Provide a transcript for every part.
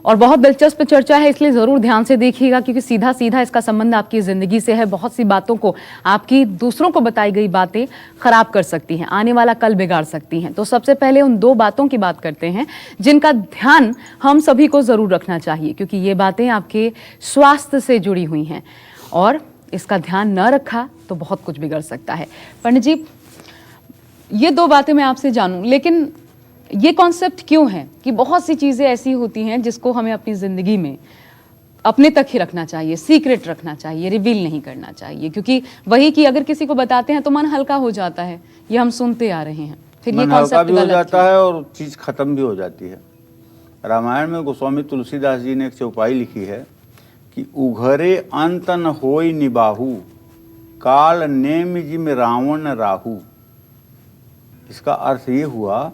और बहुत दिलचस्प चर्चा है, इसलिए जरूर ध्यान से देखिएगा, क्योंकि सीधा सीधा इसका संबंध आपकी जिंदगी से है। बहुत सी बातों को, आपकी दूसरों को बताई गई बातें खराब कर सकती हैं, आने वाला कल बिगाड़ सकती हैं। तो सबसे पहले उन दो बातों की बात करते हैं जिनका ध्यान हम सभी को जरूर रखना चाहिए, क्योंकि ये बातें आपके स्वास्थ्य से जुड़ी हुई हैं और इसका ध्यान न रखा तो बहुत कुछ बिगड़ सकता है। पंडित जी, ये दो बातें मैं आपसे जानूं, लेकिन ये कॉन्सेप्ट क्यों है कि बहुत सी चीजें ऐसी होती हैं जिसको हमें अपनी जिंदगी में अपने तक ही रखना चाहिए, सीक्रेट रखना चाहिए, रिवील नहीं करना चाहिए, क्योंकि वही कि अगर किसी को बताते हैं तो मन हल्का हो जाता है। ये हम सुनते आ रहे हैं, फिर ये कॉन्सेप्ट गलत हो जाता है और चीज खत्म भी हो जाती है। रामायण में गोस्वामी तुलसीदास जी ने एक चौपाई लिखी है कि उघरे अंत न होई निबाहु, काल नेम जिम रावण राहु। इसका अर्थ ये हुआ,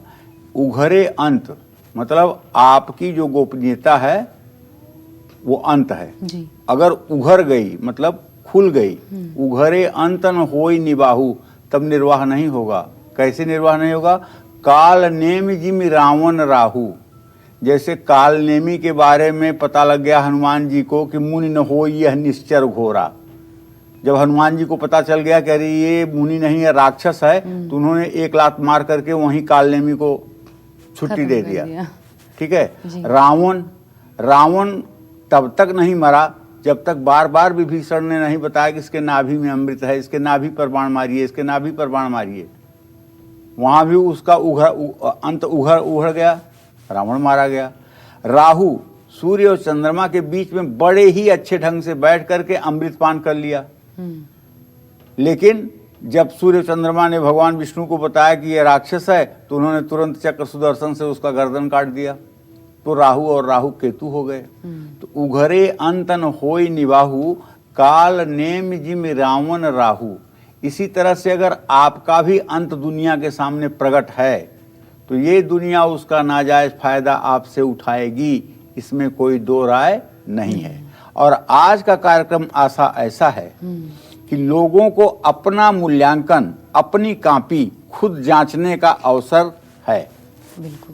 उघरे अंत मतलब आपकी जो गोपनीयता है वो अंत है जी। अगर उघर गई मतलब खुल गई, उघरे अंत न होई निबाहु, तब निर्वाह नहीं होगा। कैसे निर्वाह नहीं होगा? काल नेम जिम रावण राहु। जैसे काल नेमी के बारे में पता लग गया हनुमान जी को कि मुनि न हो यह निश्चर घोरा। जब हनुमान जी को पता चल गया कि अरे ये मुनि नहीं है, राक्षस है, तो उन्होंने एक लात मार करके वहीं काल नेमी को छुट्टी दे दिया। ठीक है। रावण तब तक नहीं मरा जब तक बार बार विभीषण ने नहीं बताया कि इसके नाभि में अमृत है, इसके नाभि पर बाण मारिए, इसके नाभि पर बाण मारिए। वहां भी उसका अंत उघड़ गया, रावण मारा गया। राहु सूर्य और चंद्रमा के बीच में बड़े ही अच्छे ढंग से बैठ करके अमृत पान कर लिया। लेकिन जब सूर्य चंद्रमा ने भगवान विष्णु को बताया कि यह राक्षस है, तो उन्होंने तुरंत चक्र सुदर्शन से उसका गर्दन काट दिया। तो राहु और राहु केतु हो गए। तो उघरे अंतन होई निबाहु, काल नेम जिम रावण राहु। इसी तरह से अगर आपका भी अंत दुनिया के सामने प्रकट है तो ये दुनिया उसका नाजायज फायदा आपसे उठाएगी, इसमें कोई दो राय नहीं है। और आज का कार्यक्रम ऐसा है कि लोगों को अपना मूल्यांकन, अपनी कॉपी खुद जांचने का अवसर है।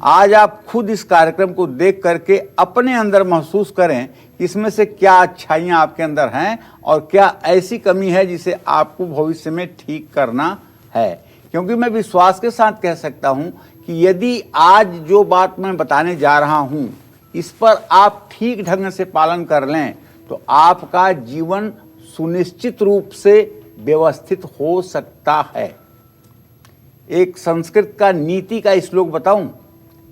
आज आप खुद इस कार्यक्रम को देख करके अपने अंदर महसूस करें कि इसमें से क्या अच्छाइयां आपके अंदर हैं और क्या ऐसी कमी है जिसे आपको भविष्य में ठीक करना है। क्योंकि मैं विश्वास के साथ कह सकता हूं कि यदि आज जो बात मैं बताने जा रहा हूं इस पर आप ठीक ढंग से पालन कर लें तो आपका जीवन सुनिश्चित रूप से व्यवस्थित हो सकता है। एक संस्कृत का नीति का श्लोक बताऊं,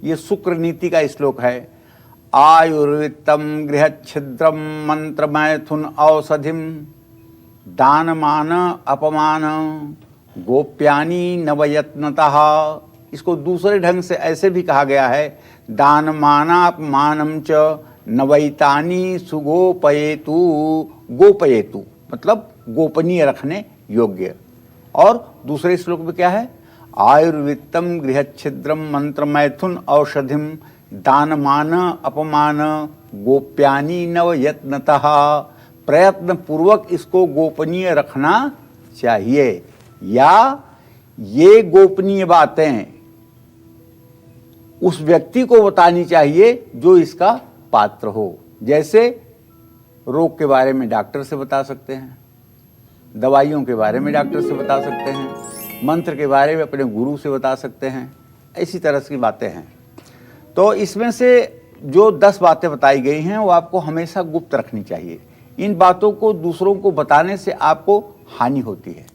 ये शुक्र नीति का श्लोक है। आयुर्वित्तम गृह छिद्रम मंत्र मैथुन औषधिम, दान मान अपमान गोप्यानी नवयत्नतः। इसको दूसरे ढंग से ऐसे भी कहा गया है, दान मानापमानम च नवैतानी सुगोपयेतु। गोपयेतु मतलब गोपनीय रखने योग्य। और दूसरे श्लोक में क्या है? आयुर्वित्तम गृह छिद्रम मंत्र मैथुन औषधिम, दान मान अपमान गोप्यानी नवयत्नतः। प्रयत्न पूर्वक इसको गोपनीय रखना चाहिए, या ये गोपनीय बातें उस व्यक्ति को बतानी चाहिए जो इसका पात्र हो। जैसे रोग के बारे में डॉक्टर से बता सकते हैं, दवाइयों के बारे में डॉक्टर से बता सकते हैं, मंत्र के बारे में अपने गुरु से बता सकते हैं। ऐसी तरह की बातें हैं। तो इसमें से जो 10 बातें बताई गई हैं वो आपको हमेशा गुप्त रखनी चाहिए। इन बातों को दूसरों को बताने से आपको हानि होती है।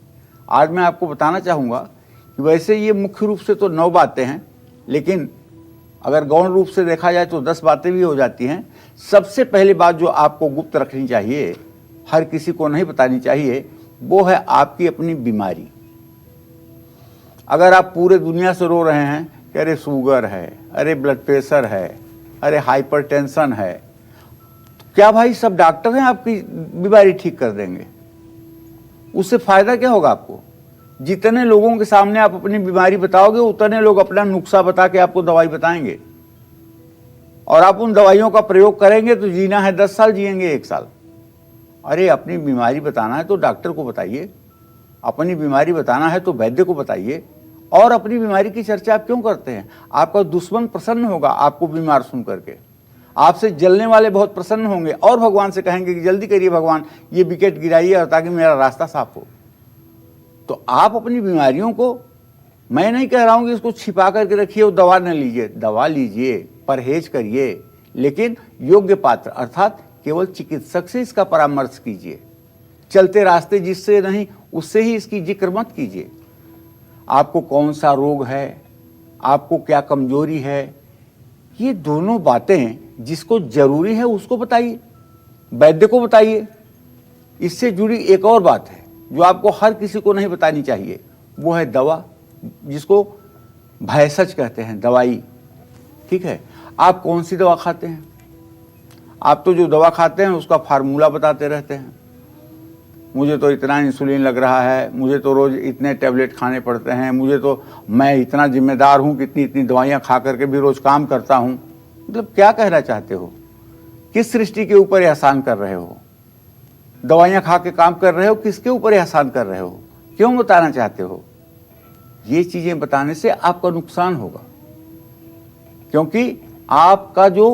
आज मैं आपको बताना चाहूँगा कि वैसे ये मुख्य रूप से तो 9 बातें हैं, लेकिन अगर गौण रूप से देखा जाए तो 10 बातें भी हो जाती हैं। सबसे पहली बात जो आपको गुप्त रखनी चाहिए, हर किसी को नहीं बतानी चाहिए, वो है आपकी अपनी बीमारी। अगर आप पूरे दुनिया से रो रहे हैं कि अरे शुगर है, अरे ब्लड प्रेशर है, अरे हाइपरटेंशन है, तो क्या भाई सब डॉक्टर हैं आपकी बीमारी ठीक कर देंगे? उससे फायदा क्या होगा आपको? जितने लोगों के सामने आप अपनी बीमारी बताओगे उतने लोग अपना नुस्खा बता के आपको दवाई बताएंगे, और आप उन दवाइयों का प्रयोग करेंगे तो जीना है 10 साल, जिएंगे 1 साल। अरे अपनी बीमारी बताना है तो डॉक्टर को बताइए, अपनी बीमारी बताना है तो वैद्य को बताइए। और अपनी बीमारी की चर्चा आप क्यों करते हैं? आपका दुश्मन प्रसन्न होगा आपको बीमार सुन करके। आपसे जलने वाले बहुत प्रसन्न होंगे और भगवान से कहेंगे कि जल्दी करिए भगवान, ये विकेट गिराइए और ताकि मेरा रास्ता साफ हो। तो आप अपनी बीमारियों को, मैं नहीं कह रहा हूं कि इसको छिपा करके रखिए और दवा न लीजिए, दवा लीजिए, परहेज करिए, लेकिन योग्य पात्र अर्थात केवल चिकित्सक से इसका परामर्श कीजिए। चलते रास्ते जिससे नहीं उससे ही इसकी जिक्र मत कीजिए। आपको कौन सा रोग है, आपको क्या कमजोरी है, ये दोनों बातें जिसको जरूरी है उसको बताइए, वैद्य को बताइए। इससे जुड़ी एक और बात है जो आपको हर किसी को नहीं बतानी चाहिए, वो है दवा, जिसको भैसज कहते हैं, दवाई। ठीक है, आप कौन सी दवा खाते हैं? आप तो जो दवा खाते हैं उसका फार्मूला बताते रहते हैं। मुझे तो इतना इंसुलिन लग रहा है, मुझे तो रोज इतने टैबलेट खाने पड़ते हैं, मुझे तो, मैं इतना जिम्मेदार हूं कि इतनी इतनी दवाइयां खा करके भी रोज काम करता हूं। मतलब क्या कहना चाहते हो? किस सृष्टि के ऊपर एहसान कर रहे हो? दवाइयां खा के काम कर रहे हो, किसके ऊपर एहसान कर रहे हो? क्यों बताना चाहते हो? ये चीजें बताने से आपका नुकसान होगा, क्योंकि आपका जो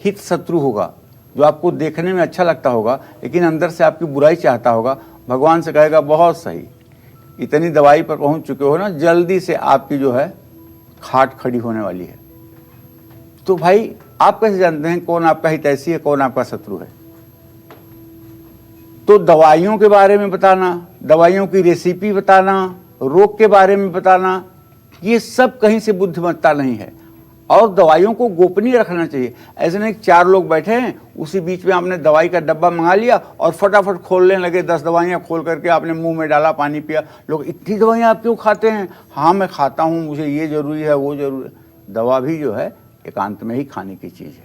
हित शत्रु होगा, जो आपको देखने में अच्छा लगता होगा लेकिन अंदर से आपकी बुराई चाहता होगा, भगवान से कहेगा बहुत सही, इतनी दवाई पर पहुंच चुके हो ना, जल्दी से आपकी जो है खाट खड़ी होने वाली है। तो भाई आप कैसे जानते हैं कौन आपका हितैषी है, कौन आपका शत्रु है? तो दवाइयों के बारे में बताना, दवाइयों की रेसिपी बताना, रोग के बारे में बताना, ये सब कहीं से बुद्धिमत्ता नहीं है। और दवाइयों को गोपनीय रखना चाहिए। ऐसे नहीं 4 लोग बैठे हैं, उसी बीच में आपने दवाई का डब्बा मंगा लिया और फटाफट खोलने लगे, 10 दवाइयां खोल करके आपने मुंह में डाला, पानी पिया। लोग, इतनी दवाइयां आप क्यों खाते हैं? हाँ मैं खाता हूं, मुझे ये जरूरी है, वो जरूरी है। दवा भी जो है एकांत में ही खाने की चीज है।